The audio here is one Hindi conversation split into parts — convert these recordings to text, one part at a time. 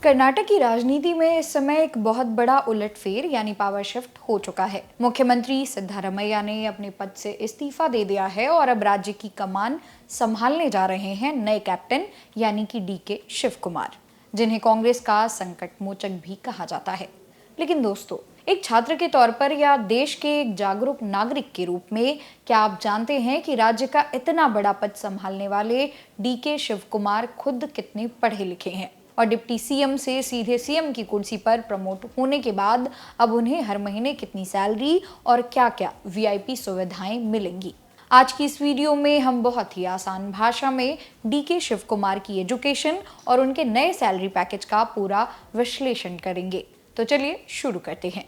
कर्नाटक की राजनीति में इस समय एक बहुत बड़ा उलटफेर यानी पावर शिफ्ट हो चुका है। मुख्यमंत्री सिद्धारमैया ने अपने पद से इस्तीफा दे दिया है और अब राज्य की कमान संभालने जा रहे हैं नए कैप्टन यानी कि डीके शिव कुमार, जिन्हें कांग्रेस का संकट मोचक भी कहा जाता है। लेकिन दोस्तों, एक छात्र के तौर पर या देश के एक जागरूक नागरिक के रूप में क्या आप जानते हैं कि राज्य का इतना बड़ा पद संभालने वाले डीके शिव कुमार खुद कितने पढ़े लिखे हैं और डिप्टी सीएम से सीधे सीएम की कुर्सी पर प्रमोट होने के बाद अब उन्हें हर महीने कितनी सैलरी और क्या-क्या वीआईपी सुविधाएं मिलेंगी। आज की इस वीडियो में हम बहुत ही आसान भाषा में डीके शिव कुमार की एजुकेशन और उनके नए सैलरी पैकेज का पूरा विश्लेषण करेंगे। तो चलिए शुरू करते हैं।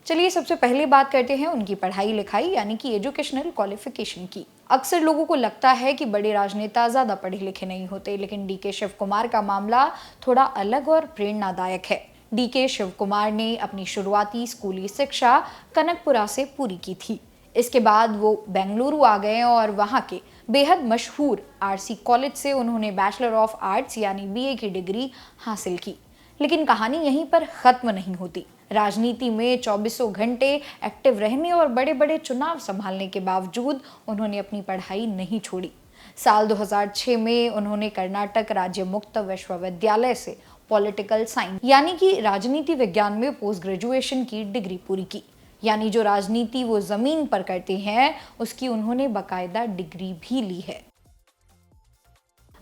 चलिए सबसे पहले बात करते हैं उनकी पढ़ाई लिखाई यानी कि एजुकेशनल क्वालिफिकेशन की। अक्सर लोगों को लगता है कि बड़े राजनेता ज्यादा पढ़े लिखे नहीं होते, लेकिन डीके शिव कुमार का मामला थोड़ा अलग और प्रेरणादायक है। डीके शिव कुमार ने अपनी शुरुआती स्कूली शिक्षा कनकपुरा से पूरी की थी। इसके बाद वो बेंगलुरु आ गए और वहां के बेहद मशहूर आरसी कॉलेज से उन्होंने बैचलर ऑफ आर्ट्स यानी बीए की डिग्री हासिल की। लेकिन कहानी यहीं पर खत्म नहीं होती। राजनीति में 24 घंटे एक्टिव रहने और बड़े बड़े चुनाव संभालने के बावजूद उन्होंने अपनी पढ़ाई नहीं छोड़ी। साल 2006 में उन्होंने कर्नाटक राज्य मुक्त विश्वविद्यालय से पॉलिटिकल साइंस यानी कि राजनीति विज्ञान में पोस्ट ग्रेजुएशन की डिग्री पूरी की। यानी जो राजनीति वो जमीन पर करते हैं उसकी उन्होंने बाकायदा डिग्री भी ली है।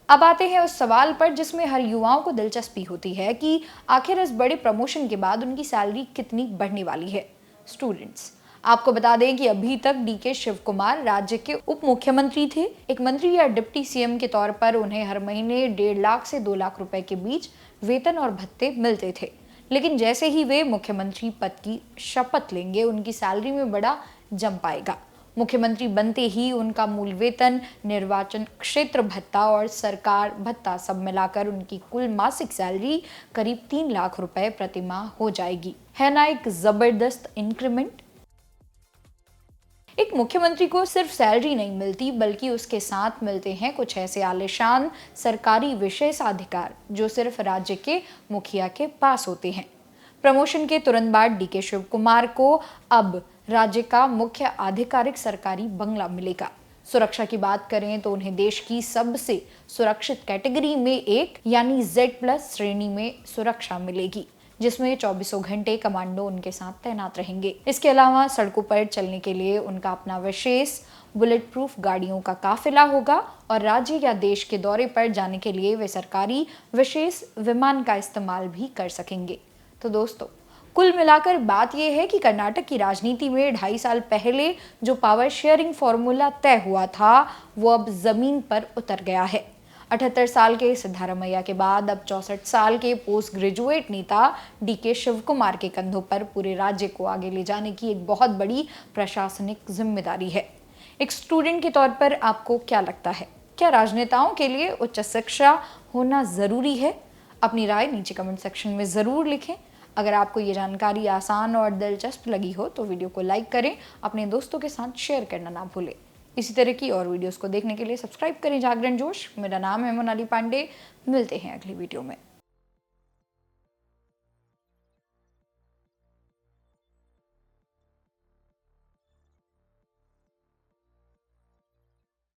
अब आते हैं उस सवाल पर जिसमें हर युवाओं को दिलचस्पी होती है कि आखिर इस बड़े प्रमोशन के बाद उनकी सैलरी कितनी बढ़ने वाली है। स्टूडेंट्स, आपको बता दें कि अभी तक डीके शिव कुमार राज्य के उप मुख्यमंत्री थे। एक मंत्री या डिप्टी सीएम के तौर पर उन्हें हर महीने 1.5 लाख से 2 लाख रुपए के बीच वेतन और भत्ते मिलते थे। लेकिन जैसे ही वे मुख्यमंत्री पद की शपथ लेंगे, उनकी सैलरी में बड़ा जंप आएगा। मुख्यमंत्री बनते ही उनका मूल वेतन, निर्वाचन क्षेत्र भत्ता और सरकार भत्ता सब मिलाकर उनकी कुल मासिक सैलरी करीब 3 लाख रुपए प्रति माह हो जाएगी। है ना एक जबरदस्त इंक्रीमेंट। एक मुख्यमंत्री को सिर्फ सैलरी नहीं मिलती, बल्कि उसके साथ मिलते हैं कुछ ऐसे आलीशान सरकारी विशेषाधिकार जो सिर्फ राज्य के मुखिया के पास होते हैं। प्रमोशन के तुरंत बाद डीके शिव कुमार को अब राज्य का मुख्य आधिकारिक सरकारी बंगला मिलेगा। सुरक्षा की बात करें तो उन्हें देश की सबसे सुरक्षित कैटेगरी में एक यानी Z+ श्रेणी में सुरक्षा मिलेगी, जिसमें 24 घंटे कमांडो उनके साथ तैनात रहेंगे। इसके अलावा सड़कों पर चलने के लिए उनका अपना विशेष बुलेट प्रूफ गाड़ियों का काफिला होगा और राज्य या देश के दौरे पर जाने के लिए वे सरकारी विशेष विमान का इस्तेमाल भी कर सकेंगे। तो दोस्तों, कुल मिलाकर बात यह है कि कर्नाटक की राजनीति में 2.5 साल पहले जो पावर शेयरिंग फॉर्मूला तय हुआ था वो अब जमीन पर उतर गया है। 78 साल के सिद्धारमैया के बाद अब 64 साल के पोस्ट ग्रेजुएट नेता डीके शिव कुमार के कंधों पर पूरे राज्य को आगे ले जाने की एक बहुत बड़ी प्रशासनिक जिम्मेदारी है। एक स्टूडेंट के तौर पर आपको क्या लगता है, क्या राजनेताओं के लिए उच्च शिक्षा होना जरूरी है? अपनी राय नीचे कमेंट सेक्शन में जरूर लिखें। अगर आपको ये जानकारी आसान और दिलचस्प लगी हो तो वीडियो को लाइक करें, अपने दोस्तों के साथ शेयर करना ना भूलें। इसी तरह की और वीडियोस को देखने के लिए सब्सक्राइब करें जागरण जोश। मेरा नाम है मोनाली पांडे। मिलते हैं अगली वीडियो में।